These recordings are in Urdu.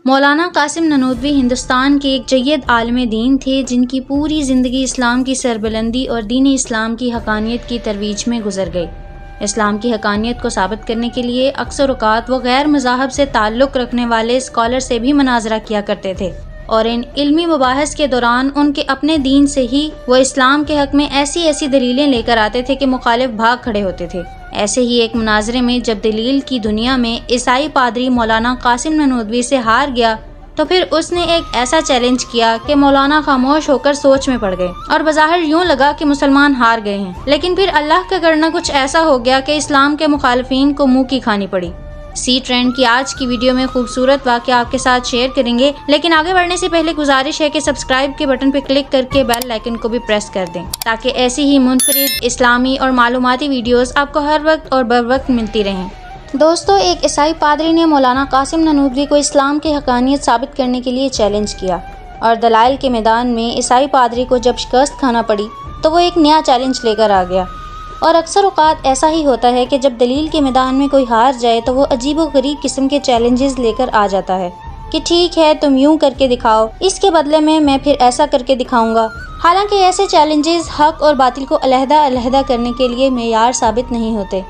مولانا قاسم نانوتوی ہندوستان کے ایک جید عالم دین تھے جن کی پوری زندگی اسلام کی سربلندی اور دین اسلام کی حقانیت کی ترویج میں گزر گئی۔ اسلام کی حقانیت کو ثابت کرنے کے لیے اکثر اوقات وہ غیر مذاہب سے تعلق رکھنے والے اسکالر سے بھی مناظرہ کیا کرتے تھے، اور ان علمی مباحث کے دوران ان کے اپنے دین سے ہی وہ اسلام کے حق میں ایسی دلیلیں لے کر آتے تھے کہ مخالف بھاگ کھڑے ہوتے تھے۔ ایسے ہی ایک مناظرے میں جب دلیل کی دنیا میں عیسائی پادری مولانا قاسم نانوتوی سے ہار گیا تو پھر اس نے ایک ایسا چیلنج کیا کہ مولانا خاموش ہو کر سوچ میں پڑ گئے، اور بظاہر یوں لگا کہ مسلمان ہار گئے ہیں، لیکن پھر اللہ کا کرنا کچھ ایسا ہو گیا کہ اسلام کے مخالفین کو منہ کی کھانی پڑی۔ سی ٹرینڈ کی آج کی ویڈیو میں خوبصورت واقعہ آپ کے ساتھ شیئر کریں گے، لیکن آگے بڑھنے سے پہلے گزارش ہے کہ سبسکرائب کے بٹن پہ کلک کر کے بیل آئیکن کو بھی پریس کر دیں تاکہ ایسی ہی منفرد اسلامی اور معلوماتی ویڈیوز آپ کو ہر وقت اور بر وقت ملتی رہیں۔ دوستو، ایک عیسائی پادری نے مولانا قاسم نانوتوی کو اسلام کی حقانیت ثابت کرنے کے لیے چیلنج کیا، اور دلائل کے میدان میں عیسائی پادری کو جب شکست کھانا پڑی تو وہ ایک نیا چیلنج لے کر آ گیا۔ اور اکثر اوقات ایسا ہی ہوتا ہے کہ جب دلیل کے میدان میں کوئی ہار جائے تو وہ عجیب و غریب قسم کے چیلنجز لے کر آ جاتا ہے کہ ٹھیک ہے تم یوں کر کے دکھاؤ، اس کے بدلے میں پھر ایسا کر کے دکھاؤں گا۔ حالانکہ ایسے چیلنجز حق اور باطل کو علیحدہ کرنے کے لیے معیار ثابت نہیں ہوتے۔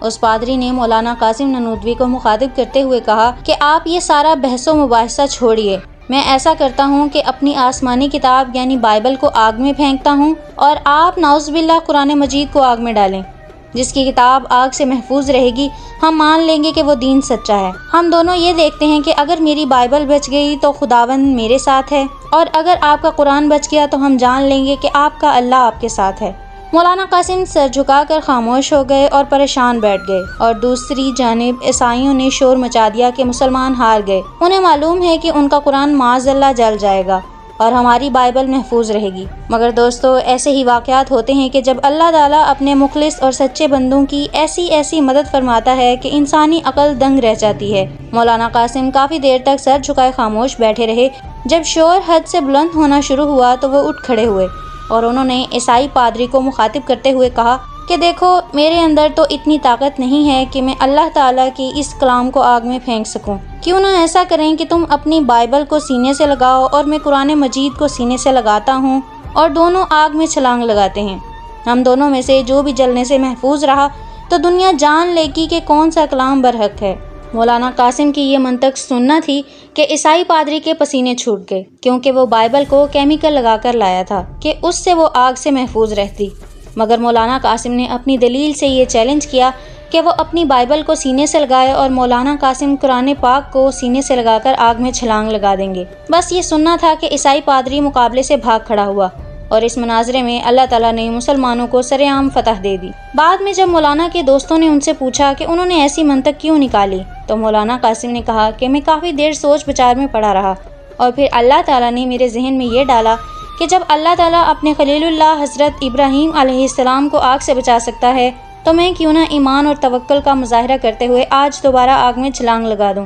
اس پادری نے مولانا قاسم نانوتوی کو مخاطب کرتے ہوئے کہا کہ آپ یہ سارا بحث و مباحثہ چھوڑیے، میں ایسا کرتا ہوں کہ اپنی آسمانی کتاب یعنی بائبل کو آگ میں پھینکتا ہوں، اور آپ نعوذ باللہ قرآن مجید کو آگ میں ڈالیں۔ جس کی کتاب آگ سے محفوظ رہے گی ہم مان لیں گے کہ وہ دین سچا ہے۔ ہم دونوں یہ دیکھتے ہیں کہ اگر میری بائبل بچ گئی تو خداوند میرے ساتھ ہے، اور اگر آپ کا قرآن بچ گیا تو ہم جان لیں گے کہ آپ کا اللہ آپ کے ساتھ ہے۔ مولانا قاسم سر جھکا کر خاموش ہو گئے اور پریشان بیٹھ گئے، اور دوسری جانب عیسائیوں نے شور مچا دیا کہ مسلمان ہار گئے، انہیں معلوم ہے کہ ان کا قرآن معاذ اللہ جل جائے گا اور ہماری بائبل محفوظ رہے گی۔ مگر دوستو، ایسے ہی واقعات ہوتے ہیں کہ جب اللہ تعالیٰ اپنے مخلص اور سچے بندوں کی ایسی مدد فرماتا ہے کہ انسانی عقل دنگ رہ جاتی ہے۔ مولانا قاسم کافی دیر تک سر جھکائے خاموش بیٹھے رہے۔ جب شور حد سے بلند ہونا شروع ہوا تو وہ اٹھ کھڑے ہوئے، اور انہوں نے عیسائی پادری کو مخاطب کرتے ہوئے کہا کہ دیکھو، میرے اندر تو اتنی طاقت نہیں ہے کہ میں اللہ تعالیٰ کی اس کلام کو آگ میں پھینک سکوں۔ کیوں نہ ایسا کریں کہ تم اپنی بائبل کو سینے سے لگاؤ اور میں قرآن مجید کو سینے سے لگاتا ہوں، اور دونوں آگ میں چھلانگ لگاتے ہیں۔ ہم دونوں میں سے جو بھی جلنے سے محفوظ رہا تو دنیا جان لے گی کہ کون سا کلام برحق ہے۔ مولانا قاسم کی یہ منطق سننا تھی کہ عیسائی پادری کے پسینے چھوٹ گئے، کیونکہ وہ بائبل کو کیمیکل لگا کر لایا تھا کہ اس سے وہ آگ سے محفوظ رہتی۔ مگر مولانا قاسم نے اپنی دلیل سے یہ چیلنج کیا کہ وہ اپنی بائبل کو سینے سے لگائے اور مولانا قاسم قرآن پاک کو سینے سے لگا کر آگ میں چھلانگ لگا دیں گے۔ بس یہ سننا تھا کہ عیسائی پادری مقابلے سے بھاگ کھڑا ہوا، اور اس مناظرے میں اللہ تعالیٰ نے مسلمانوں کو سرے عام فتح دے دی۔ بعد میں جب مولانا کے دوستوں نے ان سے پوچھا کہ انہوں نے ایسی منطق کیوں نکالی تو مولانا قاسم نے کہا کہ میں کافی دیر سوچ بچار میں پڑا رہا، اور پھر اللہ تعالیٰ نے میرے ذہن میں یہ ڈالا کہ جب اللہ تعالیٰ اپنے خلیل اللہ حضرت ابراہیم علیہ السلام کو آگ سے بچا سکتا ہے تو میں کیوں نہ ایمان اور توکل کا مظاہرہ کرتے ہوئے آج دوبارہ آگ میں چھلانگ لگا دوں۔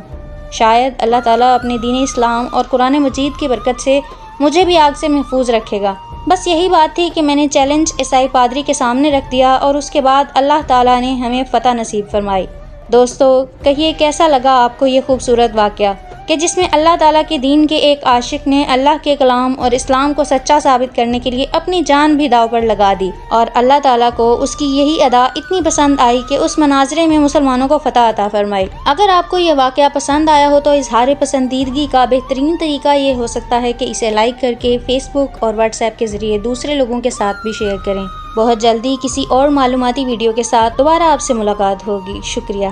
شاید اللہ تعالیٰ اپنے دین اسلام اور قرآن مجید کی برکت سے مجھے بھی آگ سے محفوظ رکھے گا۔ بس یہی بات تھی کہ میں نے چیلنج عیسائی پادری کے سامنے رکھ دیا، اور اس کے بعد اللہ تعالیٰ نے ہمیں فتح نصیب فرمائی۔ دوستو، کہیے کیسا لگا آپ کو یہ خوبصورت واقعہ کہ جس میں اللہ تعالیٰ کے دین کے ایک عاشق نے اللہ کے کلام اور اسلام کو سچا ثابت کرنے کے لیے اپنی جان بھی داؤ پر لگا دی، اور اللہ تعالیٰ کو اس کی یہی ادا اتنی پسند آئی کہ اس مناظرے میں مسلمانوں کو فتح عطا فرمائی۔ اگر آپ کو یہ واقعہ پسند آیا ہو تو اظہار پسندیدگی کا بہترین طریقہ یہ ہو سکتا ہے کہ اسے لائک کر کے فیس بک اور واٹس ایپ کے ذریعے دوسرے لوگوں کے ساتھ بھی شیئر کریں۔ بہت جلدی کسی اور معلوماتی ویڈیو کے ساتھ دوبارہ آپ سے ملاقات ہوگی۔ شکریہ۔